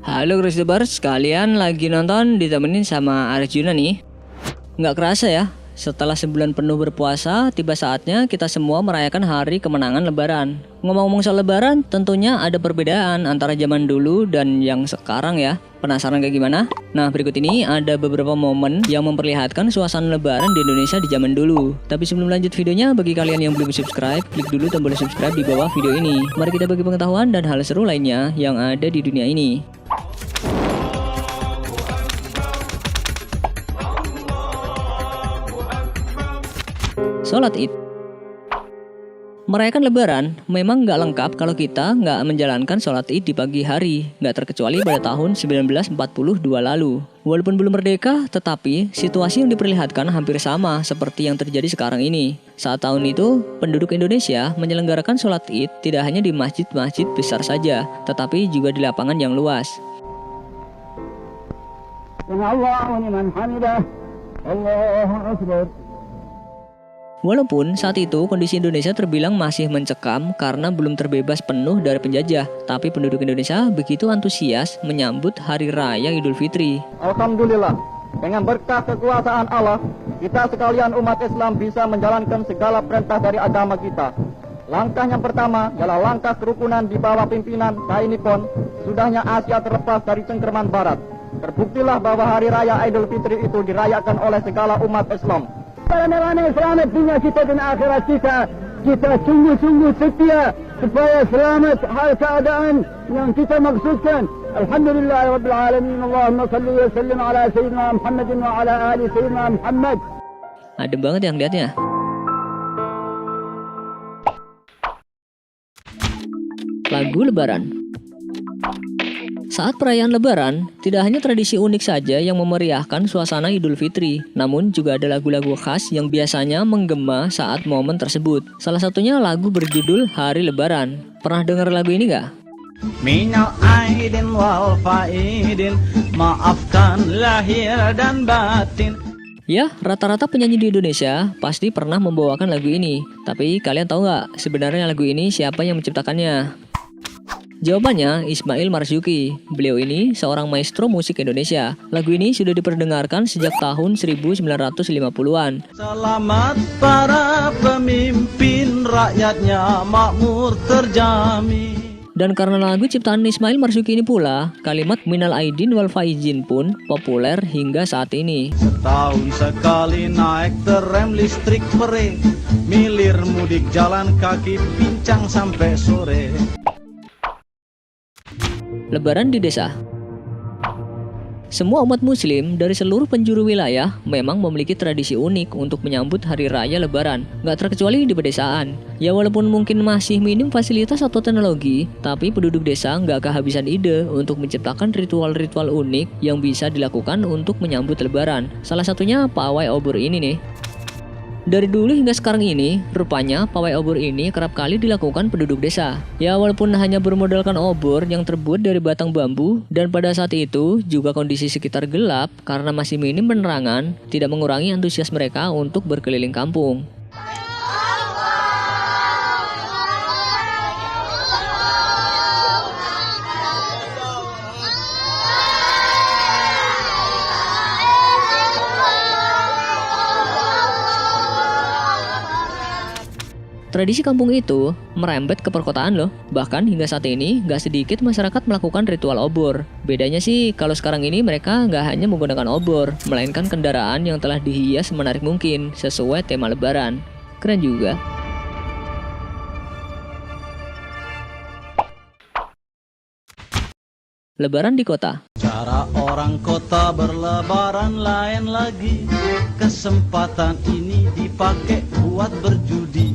Halo Christopher, sekalian lagi nonton ditemenin sama Arjuna nih. Nggak kerasa ya, setelah sebulan penuh berpuasa, tiba saatnya kita semua merayakan hari kemenangan Lebaran. Ngomong-ngomong soal Lebaran, tentunya ada perbedaan antara zaman dulu dan yang sekarang ya. Penasaran kayak gimana? Nah, berikut ini ada beberapa momen yang memperlihatkan suasana Lebaran di Indonesia di zaman dulu. Tapi sebelum lanjut videonya, bagi kalian yang belum subscribe, klik dulu tombol subscribe di bawah video ini. Mari kita bagi pengetahuan dan hal seru lainnya yang ada di dunia ini. Sholat Id. Merayakan Lebaran memang nggak lengkap kalau kita nggak menjalankan sholat Id di pagi hari, nggak terkecuali pada tahun 1942 lalu. Walaupun belum merdeka, tetapi situasi yang diperlihatkan hampir sama seperti yang terjadi sekarang ini. Saat tahun itu, penduduk Indonesia menyelenggarakan sholat Id tidak hanya di masjid-masjid besar saja, tetapi juga di lapangan yang luas. Walaupun saat itu kondisi Indonesia terbilang masih mencekam karena belum terbebas penuh dari penjajah, tapi penduduk Indonesia begitu antusias menyambut Hari Raya Idul Fitri. Alhamdulillah, dengan berkah kekuasaan Allah, kita sekalian umat Islam bisa menjalankan segala perintah dari agama kita. Langkah yang pertama ialah langkah kerukunan di bawah pimpinan KAI Nippon. Sudahnya Asia terlepas dari cengkeraman Barat. Terbuktilah bahwa Hari Raya Idul Fitri itu dirayakan oleh segala umat Islam. Para nilai selamat dunia kita dan akhirat kita sungguh-sungguh setia supaya selamat hal keadaan yang kita maksudkan. Alhamdulillah Rabbil Alamin. Allahumma salli wa sallim ala Sayyidina Muhammadin wa ala ali Sayyidina Muhammad. Adem banget yang lihatnya. Lagu Lebaran. Saat perayaan Lebaran, tidak hanya tradisi unik saja yang memeriahkan suasana Idul Fitri, namun juga ada lagu-lagu khas yang biasanya menggema saat momen tersebut. Salah satunya lagu berjudul Hari Lebaran. Pernah dengar lagu ini nggak? Minal aidin wal faidin, maafkan lahir dan batin. Ya, rata-rata penyanyi di Indonesia pasti pernah membawakan lagu ini. Tapi kalian tahu nggak sebenarnya lagu ini siapa yang menciptakannya? Jawabannya Ismail Marzuki. Beliau ini seorang maestro musik Indonesia. Lagu ini sudah diperdengarkan sejak tahun 1950-an. Selamat para pemimpin, rakyatnya makmur terjamin. Dan karena lagu ciptaan Ismail Marzuki ini pula, kalimat Minal Aidin wal Faizin pun populer hingga saat ini. Setahun sekali naik terem listrik pere, milir mudik jalan kaki pincang sampai sore. Lebaran di desa. Semua umat muslim dari seluruh penjuru wilayah memang memiliki tradisi unik untuk menyambut hari raya Lebaran, nggak terkecuali di pedesaan. Ya walaupun mungkin masih minim fasilitas atau teknologi, tapi penduduk desa nggak kehabisan ide untuk menciptakan ritual-ritual unik yang bisa dilakukan untuk menyambut Lebaran. Salah satunya pawai obor ini nih. Dari dulu hingga sekarang ini, rupanya pawai obor ini kerap kali dilakukan penduduk desa. Ya walaupun hanya bermodalkan obor yang terbuat dari batang bambu, dan pada saat itu juga kondisi sekitar gelap karena masih minim penerangan, tidak mengurangi antusias mereka untuk berkeliling kampung. Tradisi kampung itu merembet ke perkotaan loh. Bahkan hingga saat ini gak sedikit masyarakat melakukan ritual obor. Bedanya sih kalau sekarang ini mereka gak hanya menggunakan obor, melainkan kendaraan yang telah dihias semenarik mungkin sesuai tema Lebaran. Keren juga. Lebaran di kota. Cara orang kota berlebaran lain lagi. Kesempatan ini dipakai buat berjudi.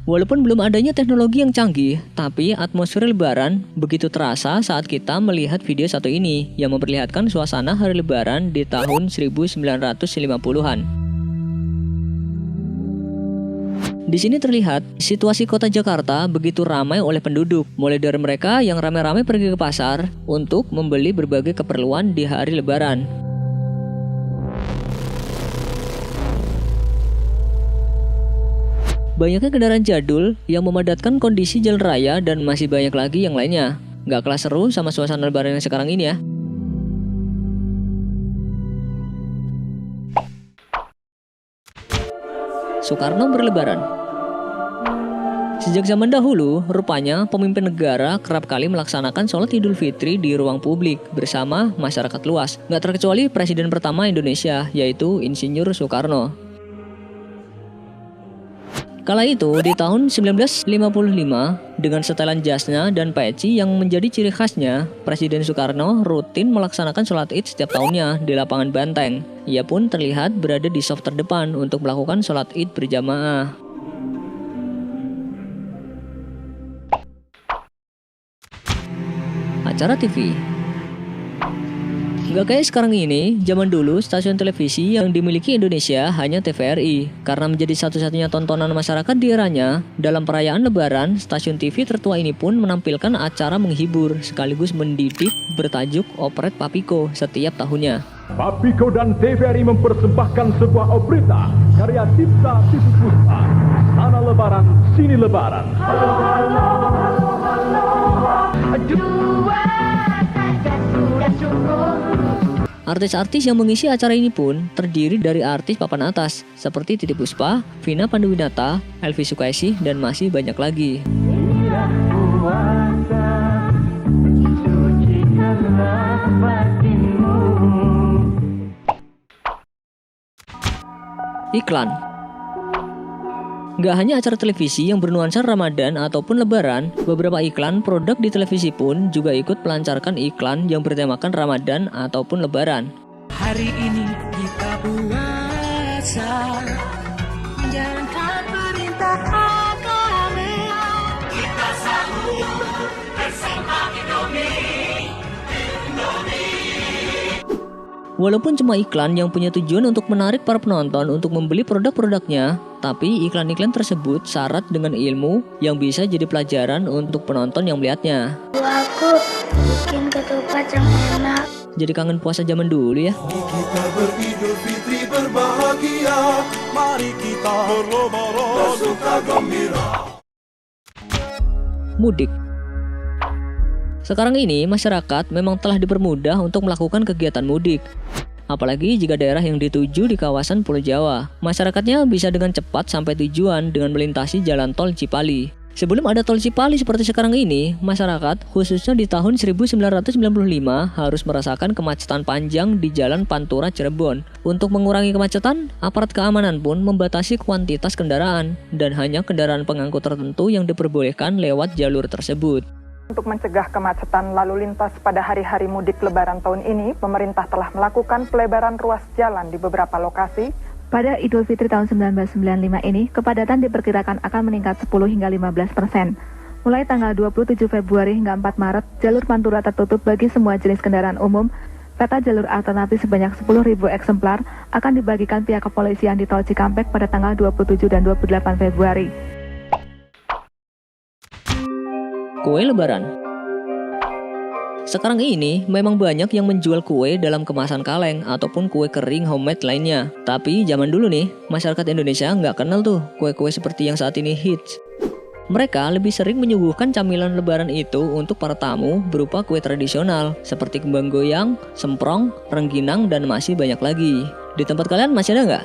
Walaupun belum adanya teknologi yang canggih, tapi atmosfer Lebaran begitu terasa saat kita melihat video satu ini yang memperlihatkan suasana hari Lebaran di tahun 1950-an. Di sini terlihat situasi kota Jakarta begitu ramai oleh penduduk, mulai dari mereka yang ramai-ramai pergi ke pasar untuk membeli berbagai keperluan di hari Lebaran. Banyaknya kendaraan jadul yang memadatkan kondisi jalan raya dan masih banyak lagi yang lainnya. Nggak kalah seru sama suasana lebaran yang sekarang ini ya. Soekarno berlebaran. Sejak zaman dahulu, rupanya pemimpin negara kerap kali melaksanakan sholat Idul Fitri di ruang publik bersama masyarakat luas. Nggak terkecuali Presiden pertama Indonesia, yaitu Insinyur Soekarno. Kala itu, di tahun 1955, dengan setelan jasnya dan peci yang menjadi ciri khasnya, Presiden Soekarno rutin melaksanakan sholat Id setiap tahunnya di lapangan Banteng. Ia pun terlihat berada di saf terdepan untuk melakukan sholat Id berjamaah. Acara TV. Nggak kayak sekarang ini, zaman dulu stasiun televisi yang dimiliki Indonesia hanya TVRI. Karena menjadi satu-satunya tontonan masyarakat di eranya, dalam perayaan Lebaran, stasiun TV tertua ini pun menampilkan acara menghibur sekaligus mendidik bertajuk Operet Papiko setiap tahunnya. Papiko dan TVRI mempersembahkan sebuah opereta karya Cipta Tisu Puspa. Sana Lebaran, sini Lebaran. Artis-artis yang mengisi acara ini pun terdiri dari artis papan atas seperti Titiek Puspa, Vina Panduwinata, Elvy Sukaesih, dan masih banyak lagi. Iklan. Nggak hanya acara televisi yang bernuansa Ramadan ataupun Lebaran, beberapa iklan produk di televisi pun juga ikut melancarkan iklan yang bertemakan Ramadan ataupun Lebaran. Hari ini kita puasa, menjalankan perintah agama. Kita sahur bersama Indomie. Walaupun cuma iklan yang punya tujuan untuk menarik para penonton untuk membeli produk-produknya, tapi iklan-iklan tersebut syarat dengan ilmu yang bisa jadi pelajaran untuk penonton yang melihatnya. Aku bikin ketupat yang enak. Jadi kangen puasa zaman dulu ya. Kita beridul fitri berbahagia, mari kita berlebaran bersuka gembira. Mudik. Sekarang ini masyarakat memang telah dipermudah untuk melakukan kegiatan mudik. Apalagi jika daerah yang dituju di kawasan Pulau Jawa, masyarakatnya bisa dengan cepat sampai tujuan dengan melintasi jalan tol Cipali. Sebelum ada tol Cipali seperti sekarang ini, masyarakat khususnya di tahun 1995 harus merasakan kemacetan panjang di Jalan Pantura Cirebon. Untuk mengurangi kemacetan, aparat keamanan pun membatasi kuantitas kendaraan dan hanya kendaraan pengangkut tertentu yang diperbolehkan lewat jalur tersebut. Untuk mencegah kemacetan lalu lintas pada hari-hari mudik Lebaran tahun ini, pemerintah telah melakukan pelebaran ruas jalan di beberapa lokasi. Pada Idul Fitri tahun 1995 ini, kepadatan diperkirakan akan meningkat 10 hingga 15%. Mulai tanggal 27 Februari hingga 4 Maret, jalur Pantura tertutup bagi semua jenis kendaraan umum. Peta jalur alternatif sebanyak 10.000 eksemplar akan dibagikan pihak kepolisian di Tol Cikampek pada tanggal 27 dan 28 Februari. Kue Lebaran. Sekarang ini memang banyak yang menjual kue dalam kemasan kaleng ataupun kue kering homemade lainnya. Tapi zaman dulu nih, masyarakat Indonesia nggak kenal tuh kue-kue seperti yang saat ini hits. Mereka lebih sering menyuguhkan camilan Lebaran itu untuk para tamu berupa kue tradisional seperti kembang goyang, semprong, rengginang, dan masih banyak lagi. Di tempat kalian masih ada nggak?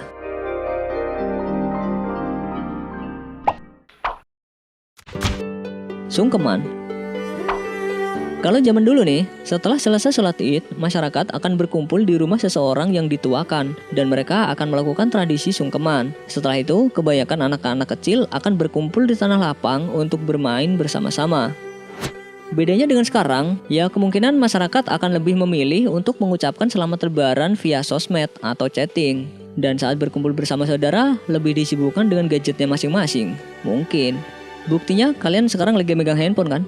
Sungkeman. Kalau zaman dulu nih, setelah selesai sholat Id, masyarakat akan berkumpul di rumah seseorang yang dituakan dan mereka akan melakukan tradisi sungkeman. Setelah itu, kebanyakan anak-anak kecil akan berkumpul di tanah lapang untuk bermain bersama-sama. Bedanya dengan sekarang, ya kemungkinan masyarakat akan lebih memilih untuk mengucapkan selamat Lebaran via sosmed atau chatting. Dan saat berkumpul bersama saudara, lebih disibukkan dengan gadgetnya masing-masing. Mungkin. Buktinya kalian sekarang lagi megang handphone kan?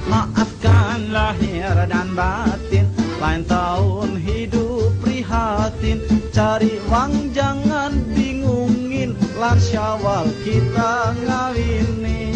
Maafkan lahir dan batin, lain tahun hidup prihatin. Cari uang jangan bingungin, lan Syawal kita ngawinin.